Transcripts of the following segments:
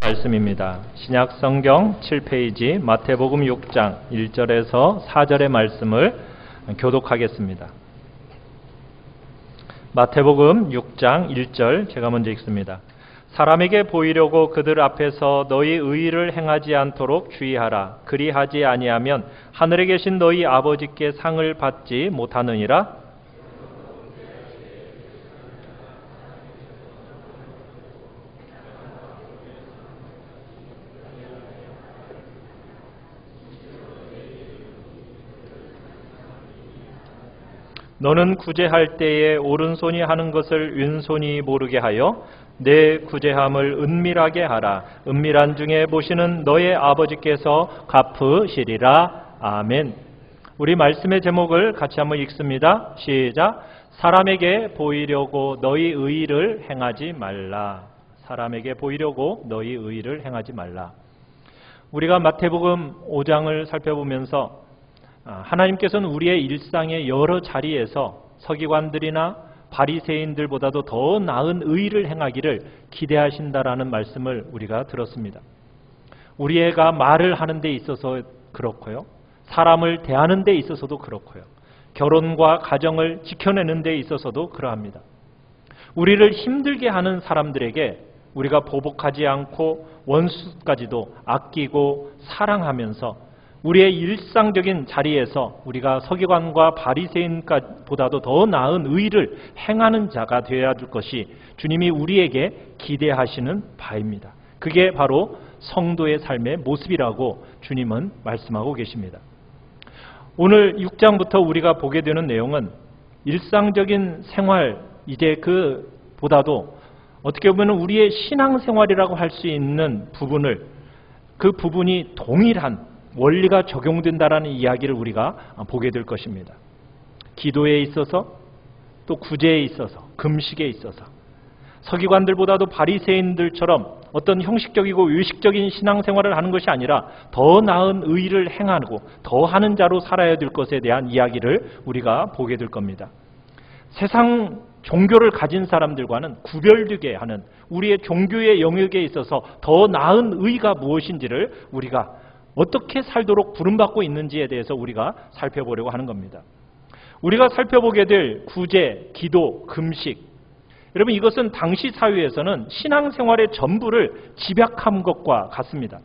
말씀입니다. 신약 성경 7페이지 마태복음 6장 1절에서 4절의 말씀을 교독하겠습니다. 마태복음 6장 1절 제가 먼저 읽습니다. 사람에게 보이려고 그들 앞에서 너희 의를 행하지 않도록 주의하라. 그리하지 아니하면 하늘에 계신 너희 아버지께 상을 받지 못하느니라. 너는 구제할 때에 오른손이 하는 것을 왼손이 모르게 하여 내 구제함을 은밀하게 하라. 은밀한 중에 보시는 너의 아버지께서 갚으시리라. 아멘. 우리 말씀의 제목을 같이 한번 읽습니다. 시작. 사람에게 보이려고 너희 의를 행하지 말라. 사람에게 보이려고 너희 의를 행하지 말라. 우리가 마태복음 5장을 살펴보면서 하나님께서는 우리의 일상의 여러 자리에서 서기관들이나 바리새인들보다도 더 나은 의를 행하기를 기대하신다라는 말씀을 우리가 들었습니다. 우리가 말을 하는 데 있어서 그렇고요. 사람을 대하는 데 있어서도 그렇고요. 결혼과 가정을 지켜내는 데 있어서도 그러합니다. 우리를 힘들게 하는 사람들에게 우리가 보복하지 않고 원수까지도 아끼고 사랑하면서 우리의 일상적인 자리에서 우리가 서기관과 바리새인보다도 더 나은 의를 행하는 자가 되어야 할 것이 주님이 우리에게 기대하시는 바입니다. 그게 바로 성도의 삶의 모습이라고 주님은 말씀하고 계십니다. 오늘 6장부터 우리가 보게 되는 내용은 일상적인 생활, 이제 그보다도 어떻게 보면 우리의 신앙생활이라고 할 수 있는 부분을, 그 부분이 동일한 원리가 적용된다라는 이야기를 우리가 보게 될 것입니다. 기도에 있어서, 또 구제에 있어서, 금식에 있어서 서기관들보다도 바리새인들처럼 어떤 형식적이고 의식적인 신앙생활을 하는 것이 아니라 더 나은 의를 행하고 더 하는 자로 살아야 될 것에 대한 이야기를 우리가 보게 될 겁니다. 세상 종교를 가진 사람들과는 구별되게 하는 우리의 종교의 영역에 있어서 더 나은 의가 무엇인지를 우리가 어떻게 살도록 부름받고 있는지에 대해서 우리가 살펴보려고 하는 겁니다. 우리가 살펴보게 될 구제, 기도, 금식, 여러분 이것은 당시 사회에서는 신앙생활의 전부를 집약한 것과 같습니다.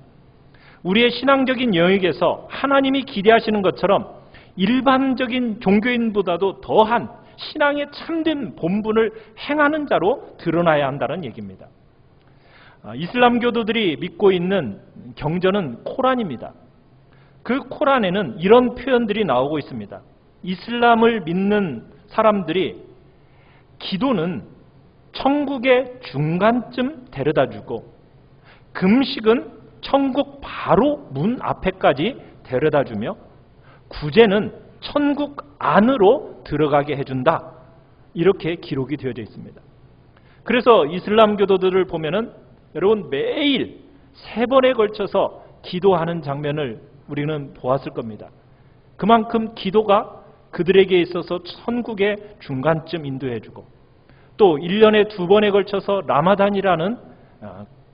우리의 신앙적인 영역에서 하나님이 기대하시는 것처럼 일반적인 종교인보다도 더한 신앙의 참된 본분을 행하는 자로 드러나야 한다는 얘기입니다. 이슬람교도들이 믿고 있는 경전은 코란입니다. 그 코란에는 이런 표현들이 나오고 있습니다. 이슬람을 믿는 사람들이 기도는 천국의 중간쯤 데려다주고 금식은 천국 바로 문 앞에까지 데려다주며 구제는 천국 안으로 들어가게 해준다. 이렇게 기록이 되어져 있습니다. 그래서 이슬람교도들을 보면은 여러분 매일 3번에 걸쳐서 기도하는 장면을 우리는 보았을 겁니다. 그만큼 기도가 그들에게 있어서 천국의 중간쯤 인도해주고 또 1년에 2번에 걸쳐서 라마단이라는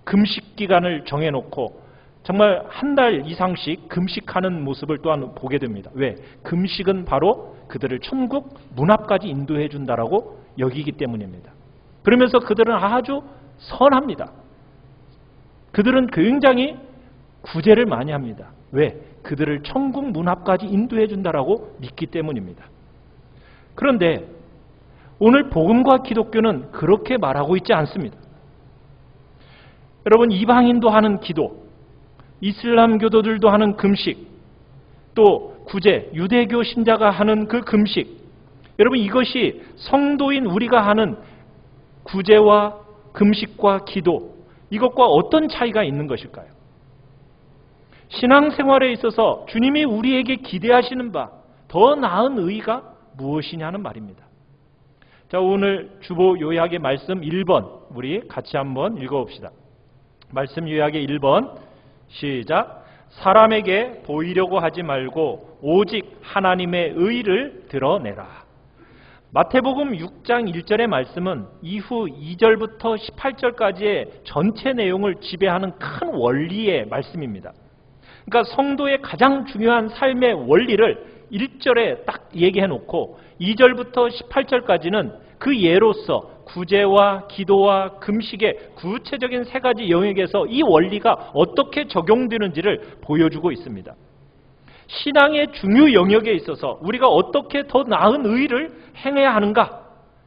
금식 기간을 정해놓고 정말 한 달 이상씩 금식하는 모습을 또한 보게 됩니다. 왜? 금식은 바로 그들을 천국 문 앞까지 인도해 준다라고 여기기 때문입니다. 그러면서 그들은 아주 선합니다. 그들은 굉장히 구제를 많이 합니다. 왜? 그들을 천국 문 앞까지 인도해 준다라고 믿기 때문입니다. 그런데 오늘 복음과 기독교는 그렇게 말하고 있지 않습니다. 여러분 이방인도 하는 기도, 이슬람 교도들도 하는 금식, 또 구제, 유대교 신자가 하는 그 금식, 여러분 이것이 성도인 우리가 하는 구제와 금식과 기도, 이것과 어떤 차이가 있는 것일까요? 신앙생활에 있어서 주님이 우리에게 기대하시는 바, 더 나은 의가 무엇이냐는 말입니다. 자, 오늘 주보 요약의 말씀 1번 우리 같이 한번 읽어봅시다. 말씀 요약의 1번 시작. 사람에게 보이려고 하지 말고 오직 하나님의 의를 드러내라. 마태복음 6장 1절의 말씀은 이후 2절부터 18절까지의 전체 내용을 지배하는 큰 원리의 말씀입니다. 그러니까 성도의 가장 중요한 삶의 원리를 1절에 딱 얘기해 놓고 2절부터 18절까지는 그 예로서 구제와 기도와 금식의 구체적인 세 가지 영역에서 이 원리가 어떻게 적용되는지를 보여주고 있습니다. 신앙의 중요 영역에 있어서 우리가 어떻게 더 나은 의를 행해야 하는가,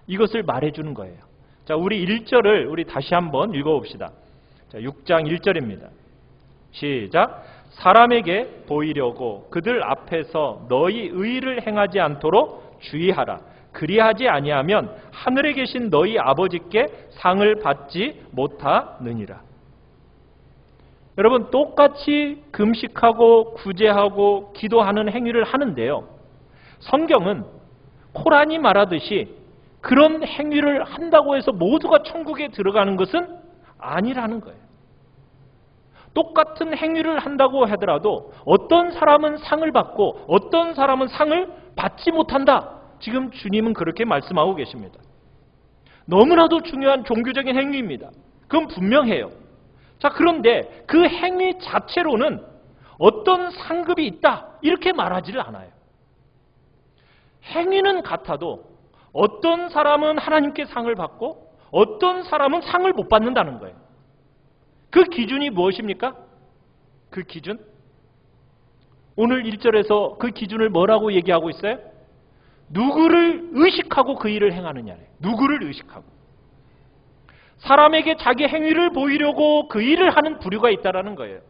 이것을 말해주는 거예요. 자, 우리 1절을 우리 다시 한번 읽어봅시다. 자, 6장 1절입니다. 시작. 사람에게 보이려고 그들 앞에서 너희 의를 행하지 않도록 주의하라. 그리하지 아니하면 하늘에 계신 너희 아버지께 상을 받지 못하느니라. 여러분, 똑같이 금식하고 구제하고 기도하는 행위를 하는데요, 성경은 코란이 말하듯이 그런 행위를 한다고 해서 모두가 천국에 들어가는 것은 아니라는 거예요. 똑같은 행위를 한다고 하더라도 어떤 사람은 상을 받고 어떤 사람은 상을 받지 못한다. 지금 주님은 그렇게 말씀하고 계십니다. 너무나도 중요한 종교적인 행위입니다. 그건 분명해요. 자, 그런데 그 행위 자체로는 어떤 상급이 있다, 이렇게 말하지를 않아요. 행위는 같아도 어떤 사람은 하나님께 상을 받고 어떤 사람은 상을 못 받는다는 거예요. 그 기준이 무엇입니까? 그 기준? 오늘 1절에서 그 기준을 뭐라고 얘기하고 있어요? 누구를 의식하고 그 일을 행하느냐래요. 누구를 의식하고. 사람에게 자기 행위를 보이려고 그 일을 하는 부류가 있다는 거예요.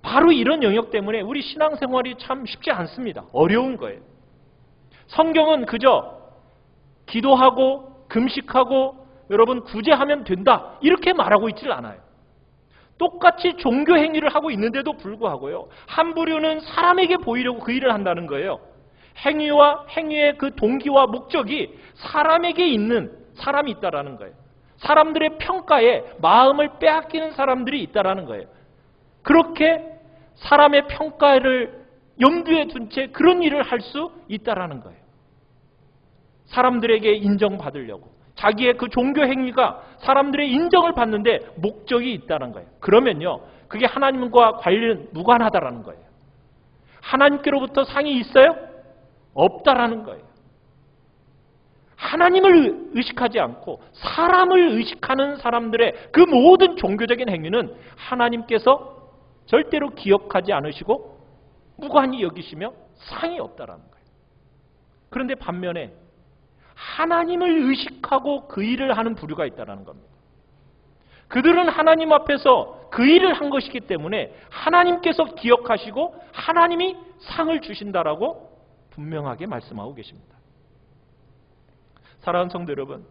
바로 이런 영역 때문에 우리 신앙생활이 참 쉽지 않습니다. 어려운 거예요. 성경은 그저 기도하고 금식하고 여러분 구제하면 된다, 이렇게 말하고 있질 않아요. 똑같이 종교 행위를 하고 있는데도 불구하고요, 한 부류는 사람에게 보이려고 그 일을 한다는 거예요. 행위와 행위의 그 동기와 목적이 사람에게 있는 사람이 있다라는 거예요. 사람들의 평가에 마음을 빼앗기는 사람들이 있다라는 거예요. 그렇게 사람의 평가를 염두에 둔 채 그런 일을 할 수 있다라는 거예요. 사람들에게 인정받으려고. 자기의 그 종교 행위가 사람들의 인정을 받는데 목적이 있다는 거예요. 그러면요, 그게 하나님과 관련 무관하다라는 거예요. 하나님께로부터 상이 있어요? 없다라는 거예요. 하나님을 의식하지 않고 사람을 의식하는 사람들의 그 모든 종교적인 행위는 하나님께서 절대로 기억하지 않으시고 무관히 여기시며 상이 없다라는 거예요. 그런데 반면에 하나님을 의식하고 그 일을 하는 부류가 있다는 겁니다. 그들은 하나님 앞에서 그 일을 한 것이기 때문에 하나님께서 기억하시고 하나님이 상을 주신다라고 분명하게 말씀하고 계십니다. 사랑하는 성도 여러분,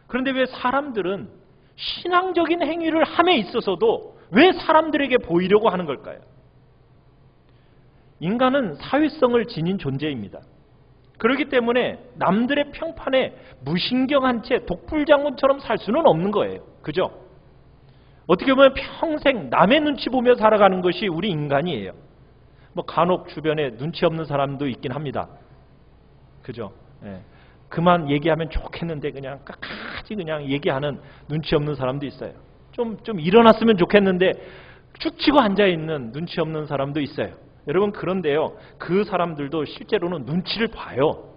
그런데 왜 사람들은 신앙적인 행위를 함에 있어서도 왜 사람들에게 보이려고 하는 걸까요? 인간은 사회성을 지닌 존재입니다. 그렇기 때문에 남들의 평판에 무신경한 채 독불장군처럼 살 수는 없는 거예요. 그죠? 어떻게 보면 평생 남의 눈치 보며 살아가는 것이 우리 인간이에요. 뭐 간혹 주변에 눈치 없는 사람도 있긴 합니다. 그죠? 예. 그만 얘기하면 좋겠는데 그냥 끝까지 그냥 얘기하는 눈치 없는 사람도 있어요. 좀 일어났으면 좋겠는데 축 치고 앉아있는 눈치 없는 사람도 있어요. 여러분, 그런데요, 그 사람들도 실제로는 눈치를 봐요.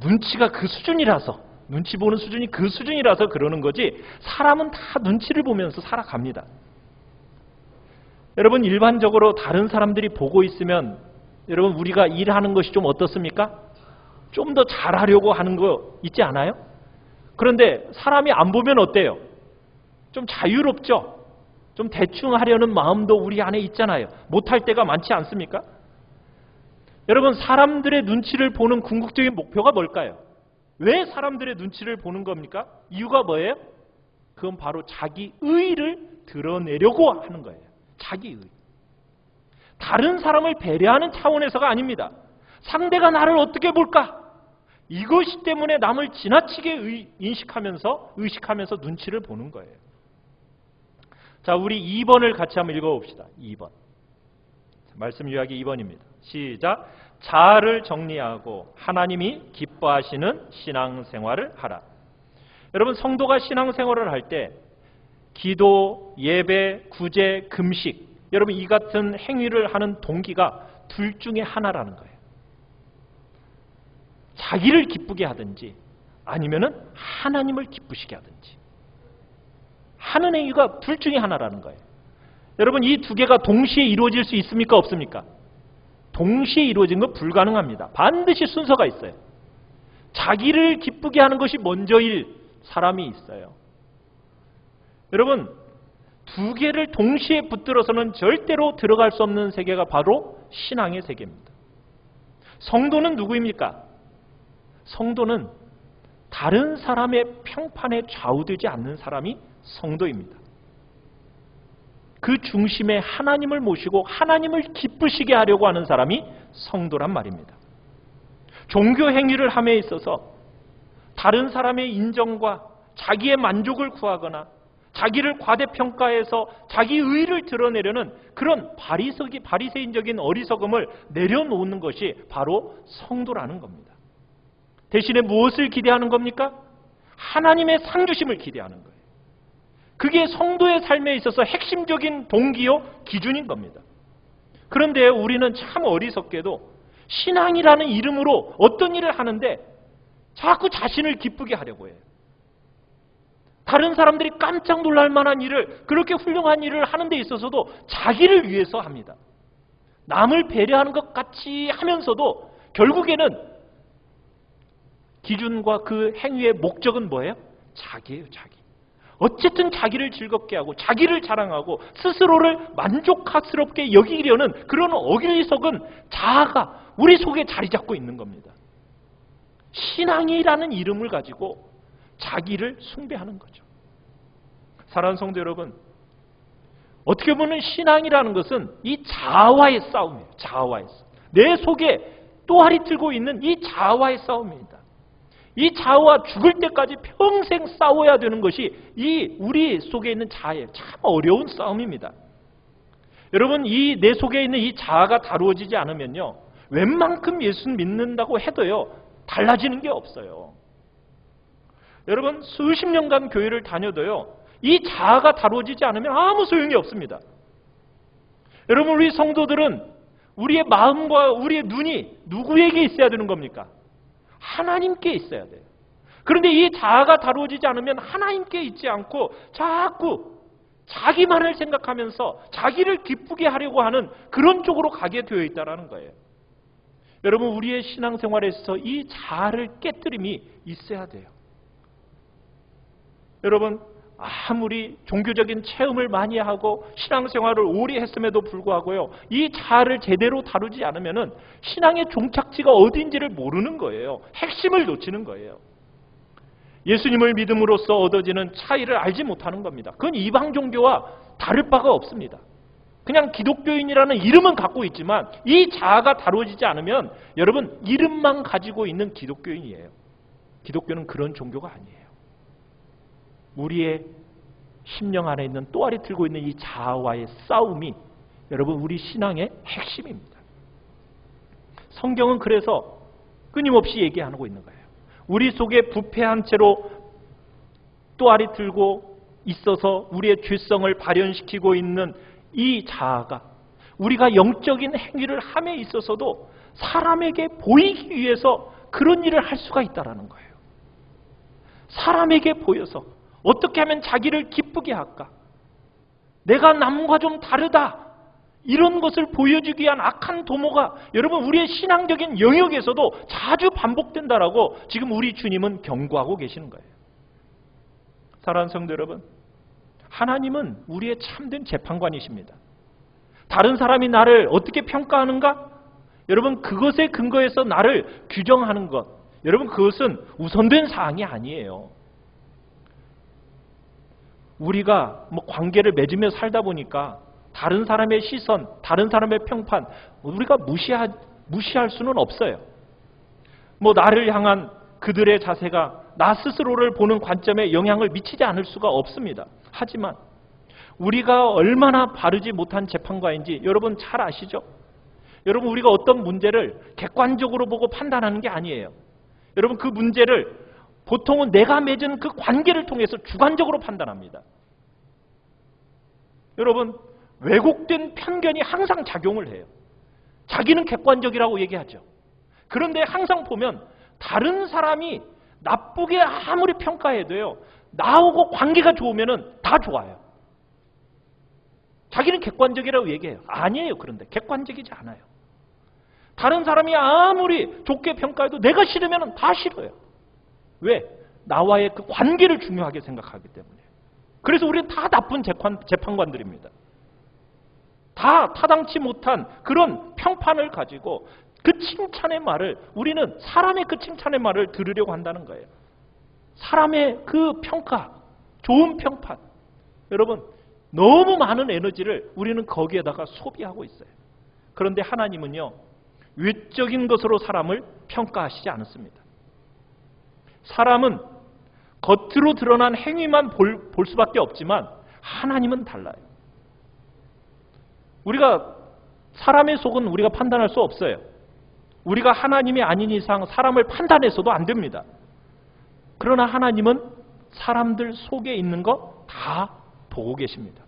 눈치가 그 수준이라서, 눈치 보는 수준이 그 수준이라서 그러는 거지, 사람은 다 눈치를 보면서 살아갑니다. 여러분, 일반적으로 다른 사람들이 보고 있으면 여러분, 우리가 일하는 것이 좀 어떻습니까? 좀 더 잘하려고 하는 거 있지 않아요? 그런데 사람이 안 보면 어때요? 좀 자유롭죠? 좀 대충 하려는 마음도 우리 안에 있잖아요. 못할 때가 많지 않습니까? 여러분, 사람들의 눈치를 보는 궁극적인 목표가 뭘까요? 왜 사람들의 눈치를 보는 겁니까? 이유가 뭐예요? 그건 바로 자기 의의를 드러내려고 하는 거예요. 자기 의의. 다른 사람을 배려하는 차원에서가 아닙니다. 상대가 나를 어떻게 볼까? 이것이 때문에 남을 지나치게 의식하면서 눈치를 보는 거예요. 자, 우리 2번을 같이 한번 읽어봅시다. 2번. 말씀 요약이 2번입니다. 시작. 자아를 정리하고 하나님이 기뻐하시는 신앙생활을 하라. 여러분, 성도가 신앙생활을 할 때 기도, 예배, 구제, 금식, 여러분 이 같은 행위를 하는 동기가 둘 중에 하나라는 거예요. 자기를 기쁘게 하든지 아니면은 하나님을 기쁘시게 하든지 하는 행위가 둘 중에 하나라는 거예요. 여러분, 이 두 개가 동시에 이루어질 수 있습니까? 없습니까? 동시에 이루어진 건 불가능합니다. 반드시 순서가 있어요. 자기를 기쁘게 하는 것이 먼저일 사람이 있어요. 여러분, 두 개를 동시에 붙들어서는 절대로 들어갈 수 없는 세계가 바로 신앙의 세계입니다. 성도는 누구입니까? 성도는 다른 사람의 평판에 좌우되지 않는 사람이 성도입니다. 그 중심에 하나님을 모시고 하나님을 기쁘시게 하려고 하는 사람이 성도란 말입니다. 종교 행위를 함에 있어서 다른 사람의 인정과 자기의 만족을 구하거나 자기를 과대평가해서 자기 의의를 드러내려는 그런 바리새인적인 어리석음을 내려놓는 것이 바로 성도라는 겁니다. 대신에 무엇을 기대하는 겁니까? 하나님의 상주심을 기대하는 거예요. 그게 성도의 삶에 있어서 핵심적인 동기요 기준인 겁니다. 그런데 우리는 참 어리석게도 신앙이라는 이름으로 어떤 일을 하는데 자꾸 자신을 기쁘게 하려고 해요. 다른 사람들이 깜짝 놀랄 만한 일을, 그렇게 훌륭한 일을 하는 데 있어서도 자기를 위해서 합니다. 남을 배려하는 것 같이 하면서도 결국에는 기준과 그 행위의 목적은 뭐예요? 자기예요, 자기. 어쨌든 자기를 즐겁게 하고 자기를 자랑하고 스스로를 만족스럽게 여기려는 그런 어리석은 자아가 우리 속에 자리 잡고 있는 겁니다. 신앙이라는 이름을 가지고 자기를 숭배하는 거죠. 사랑하는 성도 여러분, 어떻게 보면 신앙이라는 것은 이 자아와의 싸움이에요. 자아와의 싸움. 내 속에 또아리 틀고 있는 이 자아와의 싸움입니다. 이 자아와 죽을 때까지 평생 싸워야 되는 것이 이 우리 속에 있는 자아예요. 참 어려운 싸움입니다. 여러분, 이 내 속에 있는 이 자아가 다루어지지 않으면요, 웬만큼 예수 믿는다고 해도요 달라지는 게 없어요. 여러분, 수십 년간 교회를 다녀도요 이 자아가 다루어지지 않으면 아무 소용이 없습니다. 여러분, 우리 성도들은 우리의 마음과 우리의 눈이 누구에게 있어야 되는 겁니까? 하나님께 있어야 돼요. 그런데 이 자아가 다루어지지 않으면 하나님께 있지 않고 자꾸 자기만을 생각하면서 자기를 기쁘게 하려고 하는 그런 쪽으로 가게 되어 있다는 거예요. 여러분, 우리의 신앙생활에서 이 자아를 깨뜨림이 있어야 돼요. 여러분, 아무리 종교적인 체험을 많이 하고 신앙생활을 오래 했음에도 불구하고요, 이 자아를 제대로 다루지 않으면 신앙의 종착지가 어딘지를 모르는 거예요. 핵심을 놓치는 거예요. 예수님을 믿음으로써 얻어지는 차이를 알지 못하는 겁니다. 그건 이방 종교와 다를 바가 없습니다. 그냥 기독교인이라는 이름은 갖고 있지만 이 자아가 다루어지지 않으면 여러분, 이름만 가지고 있는 기독교인이에요. 기독교는 그런 종교가 아니에요. 우리의 심령 안에 있는 또아리 틀고 있는 이 자아와의 싸움이 여러분 우리 신앙의 핵심입니다. 성경은 그래서 끊임없이 얘기하고 있는 거예요. 우리 속에 부패한 채로 또아리 틀고 있어서 우리의 죄성을 발현시키고 있는 이 자아가 우리가 영적인 행위를 함에 있어서도 사람에게 보이기 위해서 그런 일을 할 수가 있다는 거예요. 사람에게 보여서 어떻게 하면 자기를 기쁘게 할까? 내가 남과 좀 다르다. 이런 것을 보여주기 위한 악한 도모가 여러분 우리의 신앙적인 영역에서도 자주 반복된다라고 지금 우리 주님은 경고하고 계시는 거예요. 사랑하는 성도 여러분, 하나님은 우리의 참된 재판관이십니다. 다른 사람이 나를 어떻게 평가하는가? 여러분, 그것에 근거해서 나를 규정하는 것, 여러분 그것은 우선된 사항이 아니에요. 우리가 관계를 맺으며 살다 보니까 다른 사람의 시선, 다른 사람의 평판 우리가 무시할 수는 없어요. 나를 향한 그들의 자세가 나 스스로를 보는 관점에 영향을 미치지 않을 수가 없습니다. 하지만 우리가 얼마나 바르지 못한 재판관인지 여러분 잘 아시죠? 여러분, 우리가 어떤 문제를 객관적으로 보고 판단하는 게 아니에요. 여러분, 그 문제를 보통은 내가 맺은 그 관계를 통해서 주관적으로 판단합니다. 여러분, 왜곡된 편견이 항상 작용을 해요. 자기는 객관적이라고 얘기하죠. 그런데 항상 보면 다른 사람이 나쁘게 아무리 평가해도요, 나하고 관계가 좋으면 다 좋아요. 자기는 객관적이라고 얘기해요. 아니에요. 그런데 객관적이지 않아요. 다른 사람이 아무리 좋게 평가해도 내가 싫으면 다 싫어요. 왜? 나와의 그 관계를 중요하게 생각하기 때문에. 그래서 우리는 다 나쁜 재판관들입니다. 다 타당치 못한 그런 평판을 가지고 그 칭찬의 말을, 우리는 사람의 그 칭찬의 말을 들으려고 한다는 거예요. 사람의 그 평가, 좋은 평판. 여러분, 너무 많은 에너지를 우리는 거기에다가 소비하고 있어요. 그런데 하나님은요, 외적인 것으로 사람을 평가하시지 않습니다. 사람은 겉으로 드러난 행위만 볼 수밖에 없지만 하나님은 달라요. 우리가 사람의 속은 우리가 판단할 수 없어요. 우리가 하나님이 아닌 이상 사람을 판단해서도 안 됩니다. 그러나 하나님은 사람들 속에 있는 거 다 보고 계십니다.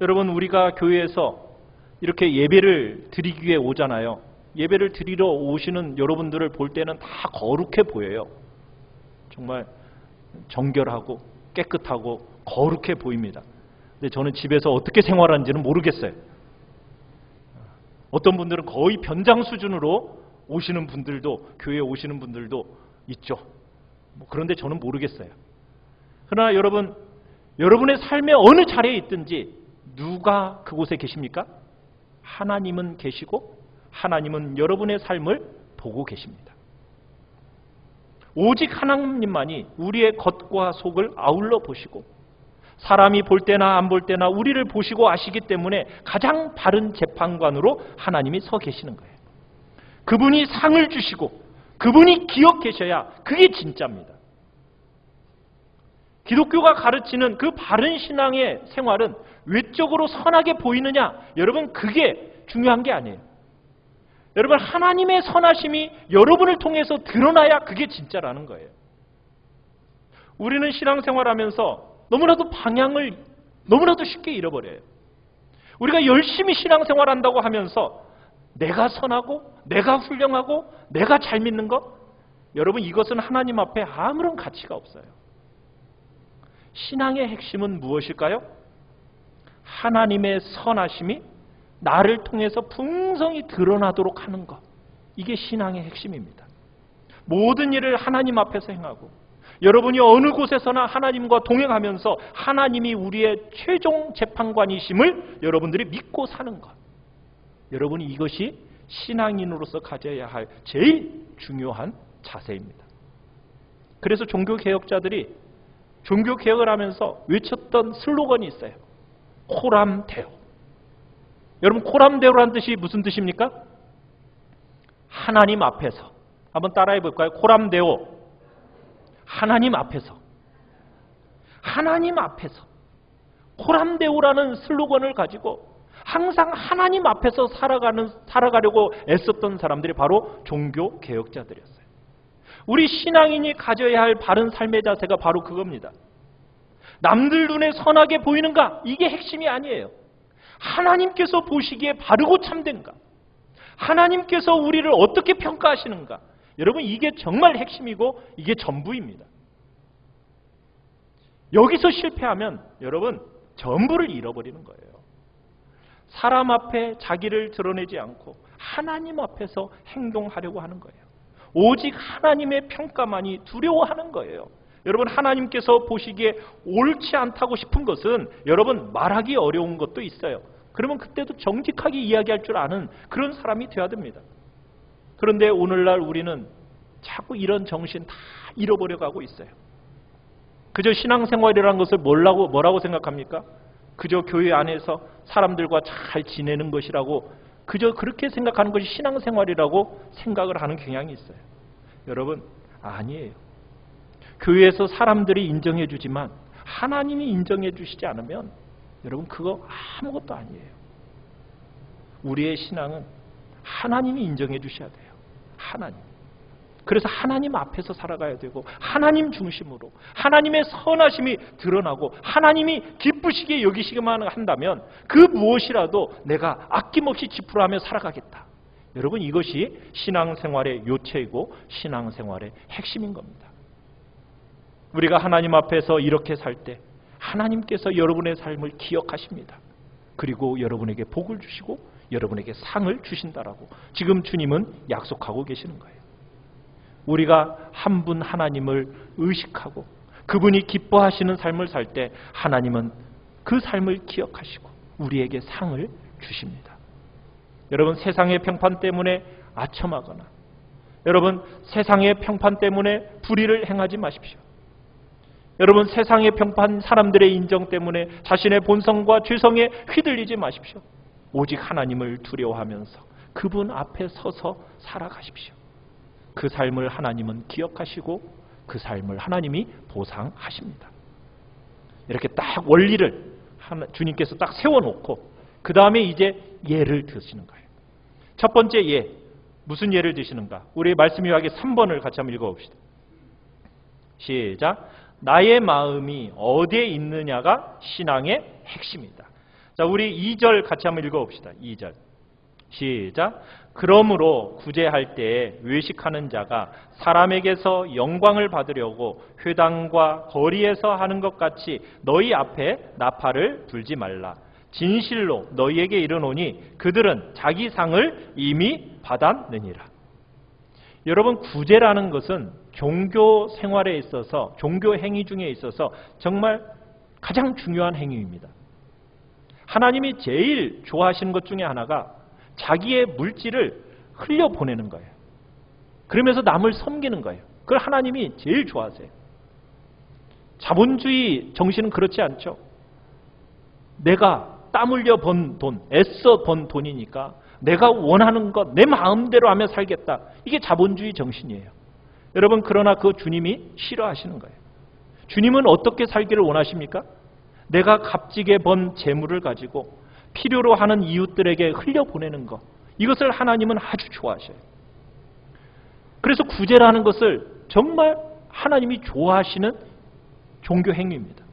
여러분, 우리가 교회에서 이렇게 예배를 드리기 위해 오잖아요. 예배를 드리러 오시는 여러분들을 볼 때는 다 거룩해 보여요. 정말 정결하고 깨끗하고 거룩해 보입니다. 근데 저는 집에서 어떻게 생활하는지는 모르겠어요. 어떤 분들은 거의 변장 수준으로 오시는 분들도, 교회에 오시는 분들도 있죠. 그런데 저는 모르겠어요. 그러나 여러분, 여러분의 삶의 어느 자리에 있든지 누가 그곳에 계십니까? 하나님은 계시고 하나님은 여러분의 삶을 보고 계십니다. 오직 하나님만이 우리의 겉과 속을 아울러 보시고, 사람이 볼 때나 안 볼 때나 우리를 보시고 아시기 때문에 가장 바른 재판관으로 하나님이 서 계시는 거예요. 그분이 상을 주시고 그분이 기억하셔야 그게 진짜입니다. 기독교가 가르치는 그 바른 신앙의 생활은 외적으로 선하게 보이느냐, 여러분, 그게 중요한 게 아니에요. 여러분, 하나님의 선하심이 여러분을 통해서 드러나야 그게 진짜라는 거예요. 우리는 신앙생활하면서 너무나도 방향을 너무나도 쉽게 잃어버려요. 우리가 열심히 신앙생활한다고 하면서 내가 선하고 내가 훌륭하고 내가 잘 믿는 것, 여러분, 이것은 하나님 앞에 아무런 가치가 없어요. 신앙의 핵심은 무엇일까요? 하나님의 선하심이 나를 통해서 풍성히 드러나도록 하는 것, 이게 신앙의 핵심입니다. 모든 일을 하나님 앞에서 행하고, 여러분이 어느 곳에서나 하나님과 동행하면서 하나님이 우리의 최종 재판관이심을 여러분들이 믿고 사는 것, 여러분이 이것이 신앙인으로서 가져야 할 제일 중요한 자세입니다. 그래서 종교개혁자들이 종교개혁을 하면서 외쳤던 슬로건이 있어요. 코람데오. 여러분, 코람데오라는 뜻이 무슨 뜻입니까? 하나님 앞에서. 한번 따라해 볼까요? 코람데오. 하나님 앞에서. 하나님 앞에서. 코람데오라는 슬로건을 가지고 항상 하나님 앞에서 살아가려고 애썼던 사람들이 바로 종교개혁자들이었어요. 우리 신앙인이 가져야 할 바른 삶의 자세가 바로 그겁니다. 남들 눈에 선하게 보이는가? 이게 핵심이 아니에요. 하나님께서 보시기에 바르고 참된가? 하나님께서 우리를 어떻게 평가하시는가? 여러분, 이게 정말 핵심이고 이게 전부입니다. 여기서 실패하면 여러분 전부를 잃어버리는 거예요. 사람 앞에 자기를 드러내지 않고 하나님 앞에서 행동하려고 하는 거예요. 오직 하나님의 평가만이 두려워하는 거예요. 여러분, 하나님께서 보시기에 옳지 않다고 싶은 것은 여러분 말하기 어려운 것도 있어요. 그러면 그때도 정직하게 이야기할 줄 아는 그런 사람이 되어야 됩니다. 그런데 오늘날 우리는 자꾸 이런 정신 다 잃어버려 가고 있어요. 그저 신앙생활이라는 것을 뭐라고 생각합니까? 그저 교회 안에서 사람들과 잘 지내는 것이라고, 그저 그렇게 생각하는 것이 신앙생활이라고 생각을 하는 경향이 있어요. 여러분, 아니에요. 교회에서 사람들이 인정해 주지만 하나님이 인정해 주시지 않으면 여러분 그거 아무것도 아니에요. 우리의 신앙은 하나님이 인정해 주셔야 돼요. 하나님. 그래서 하나님 앞에서 살아가야 되고 하나님 중심으로 하나님의 선하심이 드러나고 하나님이 기쁘시게 여기시기만 한다면 그 무엇이라도 내가 아낌없이 지푸라하며 살아가겠다. 여러분, 이것이 신앙생활의 요체이고 신앙생활의 핵심인 겁니다. 우리가 하나님 앞에서 이렇게 살 때 하나님께서 여러분의 삶을 기억하십니다. 그리고 여러분에게 복을 주시고 여러분에게 상을 주신다라고 지금 주님은 약속하고 계시는 거예요. 우리가 한 분 하나님을 의식하고 그분이 기뻐하시는 삶을 살 때 하나님은 그 삶을 기억하시고 우리에게 상을 주십니다. 여러분, 세상의 평판 때문에 아첨하거나 여러분, 세상의 평판 때문에 불의를 행하지 마십시오. 여러분, 세상의 평판, 사람들의 인정 때문에 자신의 본성과 죄성에 휘둘리지 마십시오. 오직 하나님을 두려워하면서 그분 앞에 서서 살아가십시오. 그 삶을 하나님은 기억하시고 그 삶을 하나님이 보상하십니다. 이렇게 딱 원리를 주님께서 딱 세워놓고 그 다음에 이제 예를 드시는 거예요. 첫 번째 예, 무슨 예를 드시는가? 우리 말씀 요약의 3번을 같이 한번 읽어봅시다. 시작. 나의 마음이 어디에 있느냐가 신앙의 핵심이다. 자, 우리 2절 같이 한번 읽어봅시다. 2절. 시작. 그러므로 구제할 때에 외식하는 자가 사람에게서 영광을 받으려고 회당과 거리에서 하는 것 같이 너희 앞에 나팔을 불지 말라. 진실로 너희에게 이르노니 그들은 자기 상을 이미 받았느니라. 여러분, 구제라는 것은 종교 생활에 있어서, 종교 행위 중에 있어서 정말 가장 중요한 행위입니다. 하나님이 제일 좋아하시는 것 중에 하나가 자기의 물질을 흘려보내는 거예요. 그러면서 남을 섬기는 거예요. 그걸 하나님이 제일 좋아하세요. 자본주의 정신은 그렇지 않죠. 내가 땀 흘려 번 돈, 애써 번 돈이니까 내가 원하는 것 내 마음대로 하며 살겠다. 이게 자본주의 정신이에요. 여러분, 그러나 그 주님이 싫어하시는 거예요. 주님은 어떻게 살기를 원하십니까? 내가 값지게 번 재물을 가지고 필요로 하는 이웃들에게 흘려보내는 것, 이것을 하나님은 아주 좋아하셔요. 그래서 구제라는 것을 정말 하나님이 좋아하시는 종교 행위입니다.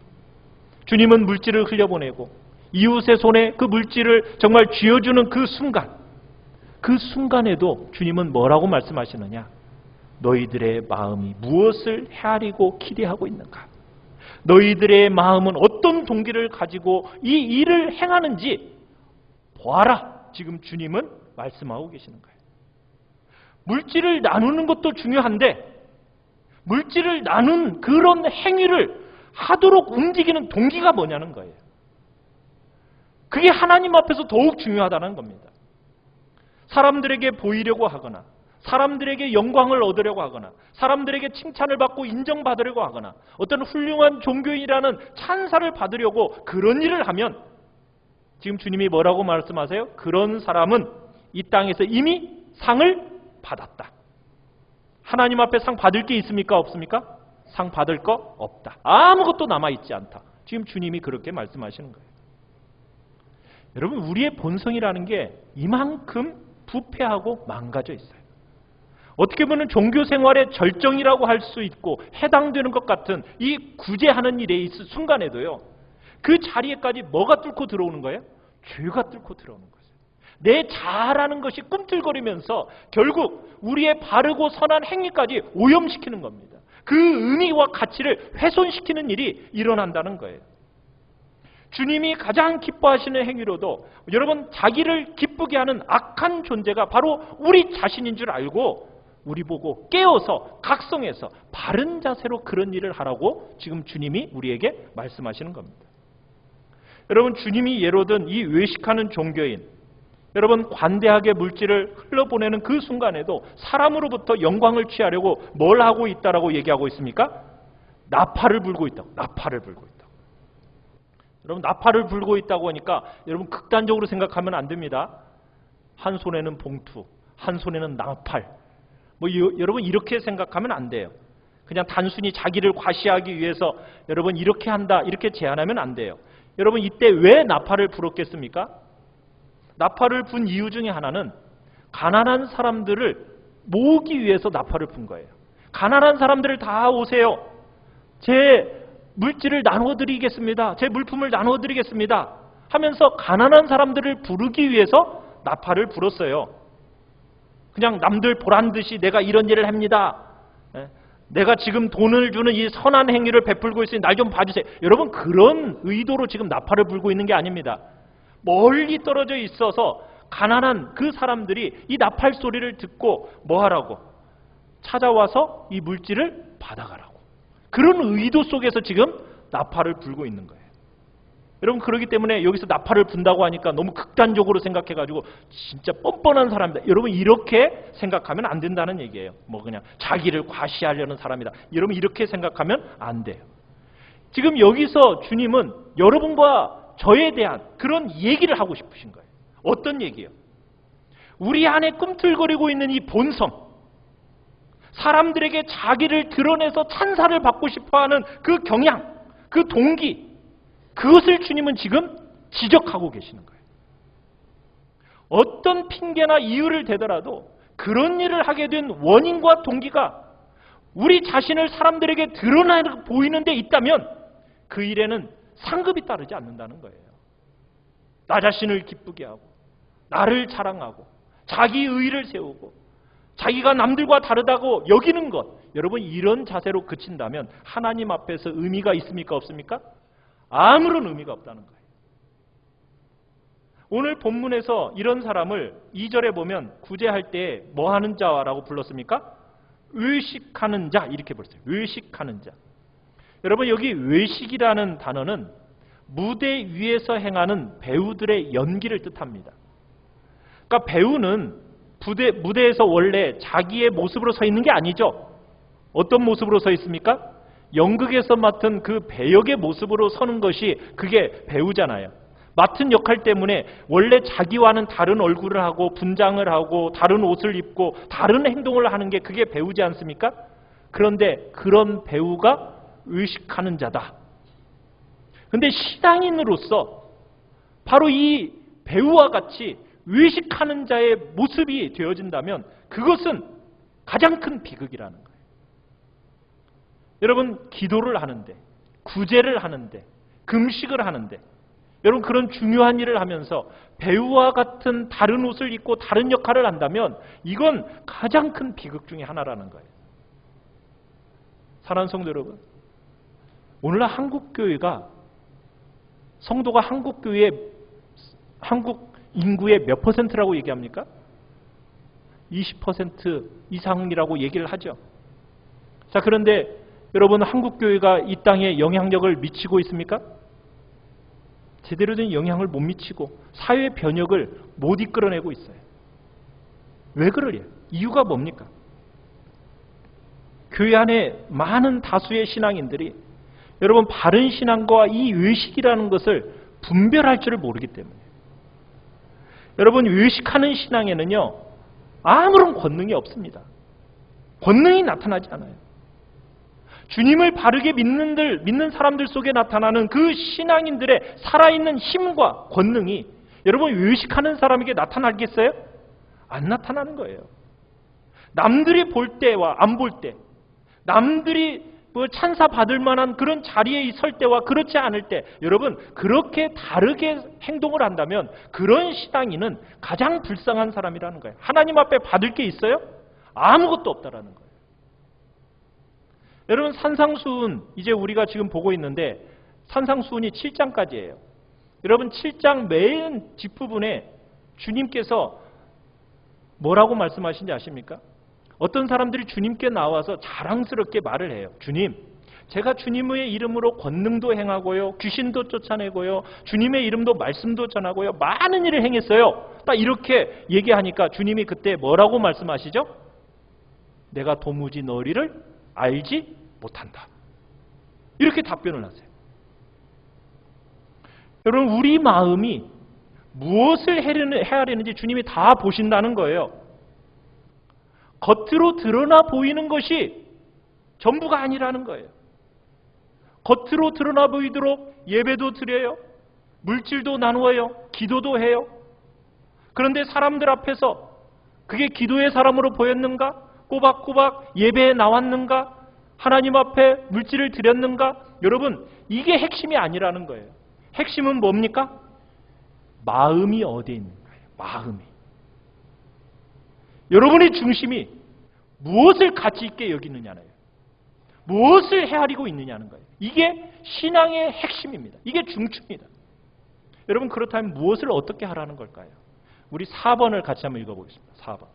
주님은 물질을 흘려보내고 이웃의 손에 그 물질을 정말 쥐어주는 그 순간에도 주님은 뭐라고 말씀하시느냐? 너희들의 마음이 무엇을 헤아리고 기대하고 있는가? 너희들의 마음은 어떤 동기를 가지고 이 일을 행하는지 보아라. 지금 주님은 말씀하고 계시는 거예요. 물질을 나누는 것도 중요한데 물질을 나눈 그런 행위를 하도록 움직이는 동기가 뭐냐는 거예요. 그게 하나님 앞에서 더욱 중요하다는 겁니다. 사람들에게 보이려고 하거나 사람들에게 영광을 얻으려고 하거나 사람들에게 칭찬을 받고 인정받으려고 하거나 어떤 훌륭한 종교인이라는 찬사를 받으려고 그런 일을 하면 지금 주님이 뭐라고 말씀하세요? 그런 사람은 이 땅에서 이미 상을 받았다. 하나님 앞에 상 받을 게 있습니까? 없습니까? 상 받을 거 없다. 아무것도 남아있지 않다. 지금 주님이 그렇게 말씀하시는 거예요. 여러분, 우리의 본성이라는 게 이만큼 부패하고 망가져 있어요. 어떻게 보면 종교 생활의 절정이라고 할 수 있고 해당되는 것 같은 이 구제하는 일에 있을 순간에도요, 그 자리에까지 뭐가 뚫고 들어오는 거예요? 죄가 뚫고 들어오는 거예요. 내 잘하는 것이 꿈틀거리면서 결국 우리의 바르고 선한 행위까지 오염시키는 겁니다. 그 의미와 가치를 훼손시키는 일이 일어난다는 거예요. 주님이 가장 기뻐하시는 행위로도 여러분, 자기를 기쁘게 하는 악한 존재가 바로 우리 자신인 줄 알고 우리 보고 깨어서 각성해서 바른 자세로 그런 일을 하라고 지금 주님이 우리에게 말씀하시는 겁니다. 여러분, 주님이 예로 든 이 외식하는 종교인, 여러분, 관대하게 물질을 흘러보내는 그 순간에도 사람으로부터 영광을 취하려고 뭘 하고 있다라고 얘기하고 있습니까? 나팔을 불고 있다고. 나팔을 불고 있다고. 여러분, 나팔을 불고 있다고 하니까 여러분 극단적으로 생각하면 안 됩니다. 한 손에는 봉투, 한 손에는 나팔. 여러분 이렇게 생각하면 안 돼요. 그냥 단순히 자기를 과시하기 위해서 여러분 이렇게 한다, 이렇게 제안하면 안 돼요. 여러분, 이때 왜 나팔을 불었겠습니까? 나팔을 분 이유 중에 하나는 가난한 사람들을 모으기 위해서 나팔을 분 거예요. 가난한 사람들을 다 오세요. 제 물질을 나누어 드리겠습니다. 제 물품을 나누어 드리겠습니다. 하면서 가난한 사람들을 부르기 위해서 나팔을 불었어요. 그냥 남들 보란 듯이 내가 이런 일을 합니다. 내가 지금 돈을 주는 이 선한 행위를 베풀고 있으니 날 좀 봐주세요. 여러분, 그런 의도로 지금 나팔을 불고 있는 게 아닙니다. 멀리 떨어져 있어서 가난한 그 사람들이 이 나팔 소리를 듣고 뭐 하라고? 찾아와서 이 물질을 받아가라고. 그런 의도 속에서 지금 나팔을 불고 있는 거예요. 여러분, 그렇기 때문에 여기서 나팔을 분다고 하니까 너무 극단적으로 생각해가지고 진짜 뻔뻔한 사람이다. 여러분, 이렇게 생각하면 안 된다는 얘기예요. 뭐 그냥 자기를 과시하려는 사람이다. 여러분, 이렇게 생각하면 안 돼요. 지금 여기서 주님은 여러분과 저에 대한 그런 얘기를 하고 싶으신 거예요. 어떤 얘기예요? 우리 안에 꿈틀거리고 있는 이 본성, 사람들에게 자기를 드러내서 찬사를 받고 싶어하는 그 경향, 그 동기, 그것을 주님은 지금 지적하고 계시는 거예요. 어떤 핑계나 이유를 대더라도 그런 일을 하게 된 원인과 동기가 우리 자신을 사람들에게 드러나 보이는 데 있다면 그 일에는 상급이 따르지 않는다는 거예요. 나 자신을 기쁘게 하고 나를 자랑하고 자기 의의를 세우고 자기가 남들과 다르다고 여기는 것, 여러분, 이런 자세로 그친다면 하나님 앞에서 의미가 있습니까? 없습니까? 아무런 의미가 없다는 거예요. 오늘 본문에서 이런 사람을 2절에 보면 구제할 때 뭐 하는 자라고 불렀습니까? 외식하는 자, 이렇게 불렀어요. 외식하는 자. 여러분, 여기 외식이라는 단어는 무대 위에서 행하는 배우들의 연기를 뜻합니다. 그러니까 배우는 무대에서 원래 자기의 모습으로 서 있는 게 아니죠. 어떤 모습으로 서 있습니까? 연극에서 맡은 그 배역의 모습으로 서는 것이 그게 배우잖아요. 맡은 역할 때문에 원래 자기와는 다른 얼굴을 하고 분장을 하고 다른 옷을 입고 다른 행동을 하는 게 그게 배우지 않습니까? 그런데 그런 배우가 의식하는 자다. 그런데 신앙인으로서 바로 이 배우와 같이 의식하는 자의 모습이 되어진다면 그것은 가장 큰 비극이라는 거예요. 여러분, 기도를 하는데, 구제를 하는데, 금식을 하는데, 여러분, 그런 중요한 일을 하면서 배우와 같은 다른 옷을 입고 다른 역할을 한다면 이건 가장 큰 비극 중에 하나라는 거예요. 사랑하는 성도 여러분, 오늘날 한국교회가, 성도가 한국 인구의 몇 퍼센트라고 얘기합니까? 20% 이상이라고 얘기를 하죠. 자, 그런데 여러분, 한국교회가 이 땅에 영향력을 미치고 있습니까? 제대로 된 영향을 못 미치고 사회 변혁을 못 이끌어내고 있어요. 왜 그러냐? 이유가 뭡니까? 교회 안에 많은 다수의 신앙인들이 여러분, 바른 신앙과 이 외식이라는 것을 분별할 줄을 모르기 때문에. 여러분, 외식하는 신앙에는요, 아무런 권능이 없습니다. 권능이 나타나지 않아요. 주님을 바르게 믿는 사람들 속에 나타나는 그 신앙인들의 살아있는 힘과 권능이 여러분, 외식하는 사람에게 나타나겠어요? 안 나타나는 거예요. 남들이 볼 때와 안 볼 때, 남들이 찬사 받을 만한 그런 자리에 설 때와 그렇지 않을 때, 여러분, 그렇게 다르게 행동을 한다면 그런 신앙인은 가장 불쌍한 사람이라는 거예요. 하나님 앞에 받을 게 있어요? 아무것도 없다라는 거예요. 여러분, 산상수훈, 이제 우리가 지금 보고 있는데 산상수훈이 7장까지예요. 여러분, 7장 맨 뒷부분에 주님께서 뭐라고 말씀하신지 아십니까? 어떤 사람들이 주님께 나와서 자랑스럽게 말을 해요. 주님, 제가 주님의 이름으로 권능도 행하고요, 귀신도 쫓아내고요, 주님의 이름도 말씀도 전하고요, 많은 일을 행했어요. 딱 이렇게 얘기하니까 주님이 그때 뭐라고 말씀하시죠? 내가 도무지 너희를 알지 못한다. 이렇게 답변을 하세요. 여러분, 우리 마음이 무엇을 해야 하는지 주님이 다 보신다는 거예요. 겉으로 드러나 보이는 것이 전부가 아니라는 거예요. 겉으로 드러나 보이도록 예배도 드려요, 물질도 나누어요, 기도도 해요. 그런데 사람들 앞에서 그게 기도의 사람으로 보였는가? 꼬박꼬박 예배에 나왔는가? 하나님 앞에 물질을 드렸는가? 여러분, 이게 핵심이 아니라는 거예요. 핵심은 뭡니까? 마음이 어디에 있는 거예요. 마음이. 여러분의 중심이 무엇을 가치 있게 여기느냐는 거예요. 무엇을 헤아리고 있느냐는 거예요. 이게 신앙의 핵심입니다. 이게 중추입니다. 여러분, 그렇다면 무엇을 어떻게 하라는 걸까요? 우리 4번을 같이 한번 읽어보겠습니다. 4번.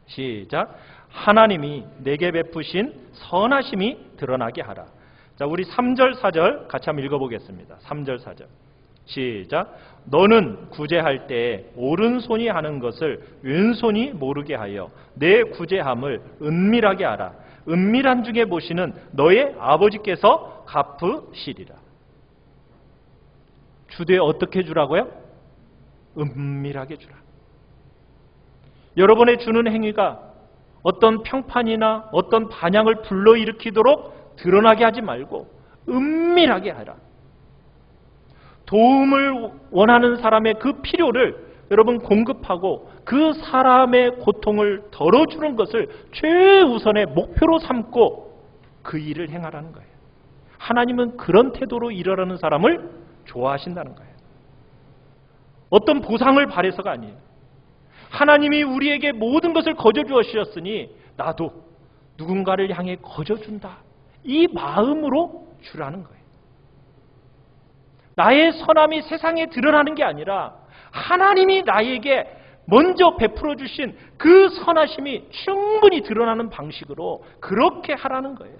시작. 하나님이 내게 베푸신 선하심이 드러나게 하라. 자, 우리 3절, 4절 같이 한번 읽어보겠습니다. 3절, 4절. 시작. 너는 구제할 때에 오른손이 하는 것을 왼손이 모르게 하여 내 구제함을 은밀하게 하라. 은밀한 중에 보시는 너의 아버지께서 갚으시리라. 주되 어떻게 주라고요? 은밀하게 주라. 여러분의 주는 행위가 어떤 평판이나 어떤 반향을 불러일으키도록 드러나게 하지 말고 은밀하게 하라. 도움을 원하는 사람의 그 필요를 여러분 공급하고 그 사람의 고통을 덜어주는 것을 최우선의 목표로 삼고 그 일을 행하라는 거예요. 하나님은 그런 태도로 일하라는 사람을 좋아하신다는 거예요. 어떤 보상을 바래서가 아니에요. 하나님이 우리에게 모든 것을 거저 주셨으니 나도 누군가를 향해 거저 준다. 이 마음으로 주라는 거예요. 나의 선함이 세상에 드러나는 게 아니라 하나님이 나에게 먼저 베풀어 주신 그 선하심이 충분히 드러나는 방식으로 그렇게 하라는 거예요.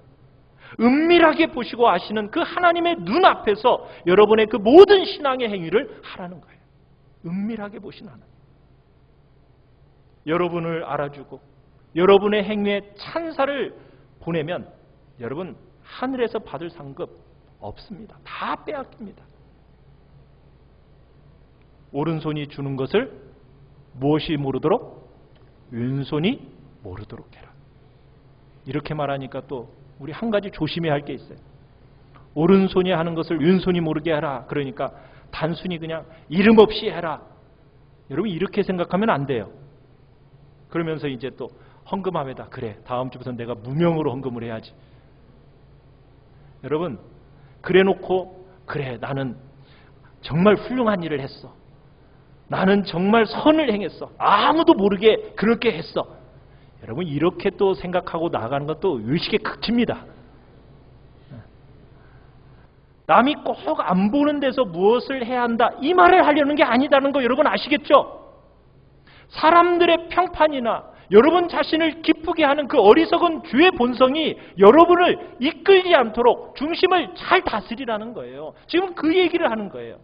은밀하게 보시고 아시는 그 하나님의 눈앞에서 여러분의 그 모든 신앙의 행위를 하라는 거예요. 은밀하게 보시는 하나님. 여러분을 알아주고 여러분의 행위에 찬사를 보내면 여러분 하늘에서 받을 상급 없습니다. 다 빼앗깁니다. 오른손이 주는 것을 무엇이 모르도록? 왼손이 모르도록 해라. 이렇게 말하니까 또 우리 한 가지 조심해야 할 게 있어요. 오른손이 하는 것을 왼손이 모르게 하라. 그러니까 단순히 그냥 이름 없이 해라. 여러분 이렇게 생각하면 안 돼요. 그러면서 이제 또 헌금함에다 그래 다음 주부터 내가 무명으로 헌금을 해야지. 여러분 그래 놓고 그래 나는 정말 훌륭한 일을 했어. 나는 정말 선을 행했어. 아무도 모르게 그렇게 했어. 여러분 이렇게 또 생각하고 나가는 것도 의식의 극치입니다. 남이 꼭 안 보는 데서 무엇을 해야 한다 이 말을 하려는 게 아니다는 거 여러분 아시겠죠? 사람들의 평판이나 여러분 자신을 기쁘게 하는 그 어리석은 죄의 본성이 여러분을 이끌지 않도록 중심을 잘 다스리라는 거예요. 지금 그 얘기를 하는 거예요.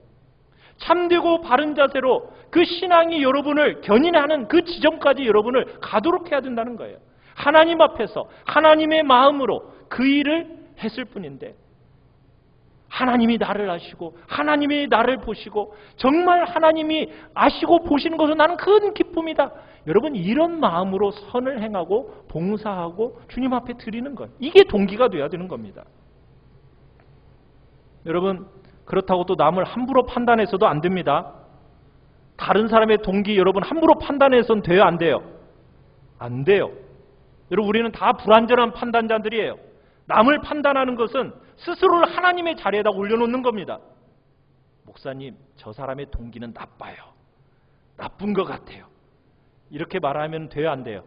참되고 바른 자세로 그 신앙이 여러분을 견인하는 그 지점까지 여러분을 가도록 해야 된다는 거예요. 하나님 앞에서 하나님의 마음으로 그 일을 했을 뿐인데 하나님이 나를 아시고 하나님이 나를 보시고 정말 하나님이 아시고 보시는 것은 나는 큰 기쁨이다. 여러분 이런 마음으로 선을 행하고 봉사하고 주님 앞에 드리는 것. 이게 동기가 돼야 되는 겁니다. 여러분 그렇다고 또 남을 함부로 판단해서도 안 됩니다. 다른 사람의 동기 여러분 함부로 판단해서는 돼요? 안 돼요? 안 돼요. 여러분 우리는 다 불완전한 판단자들이에요. 남을 판단하는 것은 스스로를 하나님의 자리에다 올려놓는 겁니다. 목사님 저 사람의 동기는 나빠요. 나쁜 것 같아요. 이렇게 말하면 돼요? 안 돼요?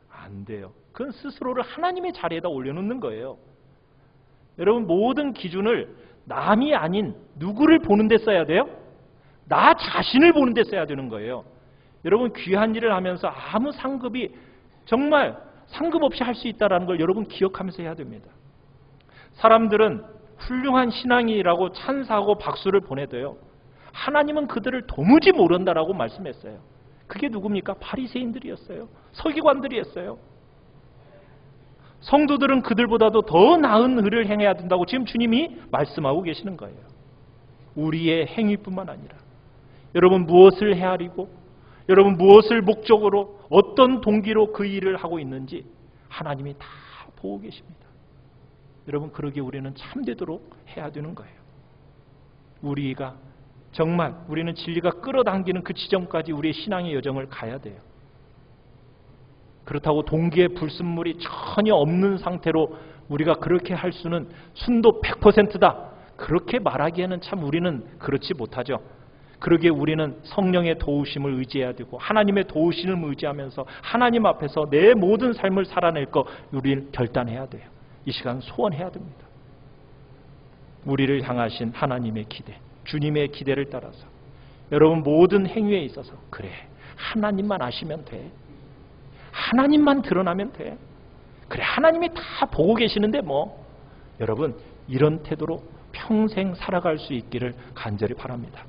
안 돼요. 그건 스스로를 하나님의 자리에다 올려놓는 거예요. 여러분 모든 기준을 남이 아닌 누구를 보는 데 써야 돼요? 나 자신을 보는 데 써야 되는 거예요. 여러분 귀한 일을 하면서 아무 상급이 정말 상급 없이 할 수 있다는 걸 여러분 기억하면서 해야 됩니다. 사람들은 훌륭한 신앙이라고 찬사하고 박수를 보내도요. 하나님은 그들을 도무지 모른다라고 말씀했어요. 그게 누굽니까? 바리새인들이었어요. 서기관들이었어요. 성도들은 그들보다도 더 나은 의를 행해야 된다고 지금 주님이 말씀하고 계시는 거예요. 우리의 행위뿐만 아니라 여러분 무엇을 헤아리고 여러분 무엇을 목적으로 어떤 동기로 그 일을 하고 있는지 하나님이 다 보고 계십니다. 여러분 그러기에 우리는 참되도록 해야 되는 거예요. 우리가 정말 우리는 진리가 끌어당기는 그 지점까지 우리의 신앙의 여정을 가야 돼요. 그렇다고 동기의 불순물이 전혀 없는 상태로 우리가 그렇게 할 수는 순도 100%다. 그렇게 말하기에는 참 우리는 그렇지 못하죠. 그러기에 우리는 성령의 도우심을 의지해야 되고 하나님의 도우심을 의지하면서 하나님 앞에서 내 모든 삶을 살아낼 거 우리는 결단해야 돼요. 이 시간 소원해야 됩니다. 우리를 향하신 하나님의 기대, 주님의 기대를 따라서 여러분 모든 행위에 있어서 그래 하나님만 아시면 돼. 하나님만 드러나면 돼. 그래 하나님이 다 보고 계시는데 뭐. 여러분 이런 태도로 평생 살아갈 수 있기를 간절히 바랍니다.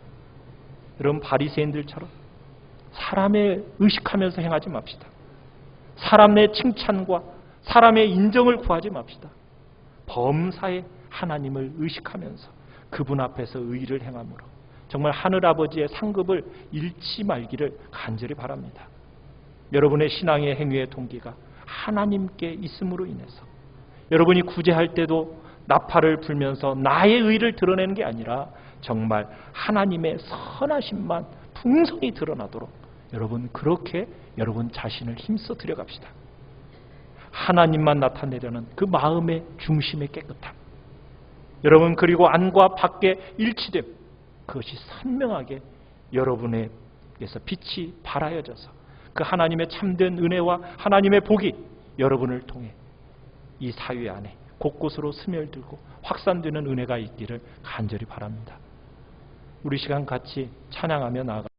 여러분 바리새인들처럼 사람의 의식하면서 행하지 맙시다. 사람의 칭찬과 사람의 인정을 구하지 맙시다. 범사에 하나님을 의식하면서 그분 앞에서 의를 행함으로 정말 하늘아버지의 상급을 잃지 말기를 간절히 바랍니다. 여러분의 신앙의 행위의 동기가 하나님께 있음으로 인해서 여러분이 구제할 때도 나팔을 불면서 나의 의를 드러내는 게 아니라 정말 하나님의 선하심만 풍성히 드러나도록 여러분 그렇게 여러분 자신을 힘써 들여갑시다. 하나님만 나타내려는 그 마음의 중심의 깨끗함. 여러분 그리고 안과 밖의 일치됨. 그것이 선명하게 여러분에게서 빛이 발하여져서 그 하나님의 참된 은혜와 하나님의 복이 여러분을 통해 이 사회 안에 곳곳으로 스며들고 확산되는 은혜가 있기를 간절히 바랍니다. 우리 시간 같이 찬양하며 나아가